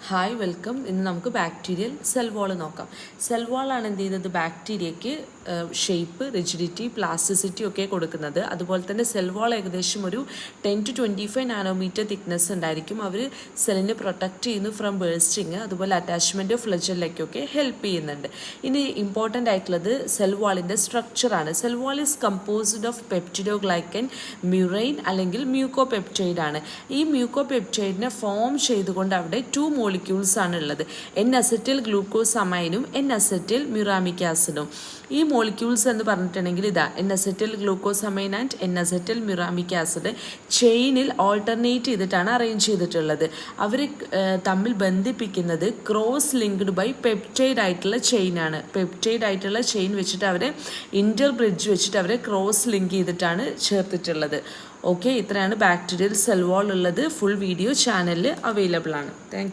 Hi welcome. ഇന്ന് നമുക്ക് bacterial cell wall നോക്കാം. സെൽ വാളാണ് എന്ത് ചെയ്യുന്നത്, ബാക്ടീരിയയ്ക്ക് ഷേപ്പ്, റിജിഡിറ്റി, പ്ലാസ്റ്റിസിറ്റി ഒക്കെ കൊടുക്കുന്നത്. അതുപോലെ തന്നെ സെൽ വാൾ ഏകദേശം ഒരു 10 to 25 നാനോമീറ്റർ തിക്നെസ് ഉണ്ടായിരിക്കും. അവർ സെല്ലിനെ പ്രൊട്ടക്റ്റ് ചെയ്യുന്നു ഫ്രം ബേഴ്സ്റ്റിങ്. അതുപോലെ അറ്റാച്ച്മെൻറ്റ് ഓഫ് ഫ്ലജലിലേക്കൊക്കെ ഹെൽപ്പ് ചെയ്യുന്നുണ്ട്. ഇനി ഇമ്പോർട്ടൻ്റ് ആയിട്ടുള്ളത് സെൽ വാളിൻ്റെ സ്ട്രക്ചറാണ്. Cell wall is composed of peptidoglycan, murein അല്ലെങ്കിൽ മ്യൂക്കോപെപ്റ്റൈഡ് ആണ്. ഈ മ്യൂക്കോപെപ്റ്റൈഡിനെ ഫോം ചെയ്തുകൊണ്ട് അവിടെ 2 മോളിക്യൂൾസ് ആണ് ഉള്ളത്. N-അസെറ്റിൽ ഗ്ലൂക്കോസമൈനും N-അസെറ്റിൽ മ്യൂറാമിക് ആസിഡും. ഈ മോളിക്യൂൾസ് എന്ന് പറഞ്ഞിട്ടുണ്ടെങ്കിൽ ഇതാ N-അസെറ്റിൽ glucosamine and N-അസെറ്റിൽ muramic acid ചെയിനിൽ alternate ചെയ്തിട്ടാണ് അറേഞ്ച് ചെയ്തിട്ടുള്ളത്. അവർ തമ്മിൽ ബന്ധിപ്പിക്കുന്നത് ക്രോസ് ലിങ്ക്ഡ് ബൈ പെപ്റ്റൈഡ് ആയിട്ടുള്ള ചെയിനാണ്. പെപ്റ്റൈഡ് ആയിട്ടുള്ള ചെയിൻ വെച്ചിട്ട് അവരെ ഇന്റർ ബ്രിഡ്ജ് വെച്ചിട്ട് അവരെ ക്രോസ് ലിങ്ക് ചെയ്തിട്ടാണ് ചേർത്തിട്ടുള്ളത്. ഓക്കെ, ഇത്രയാണ് ബാക്ടീരിയൽ സെൽ വാൾ ഉള്ളത്. ഫുൾ വീഡിയോ ചാനലിൽ അവൈലബിൾ ആണ്. Thank you.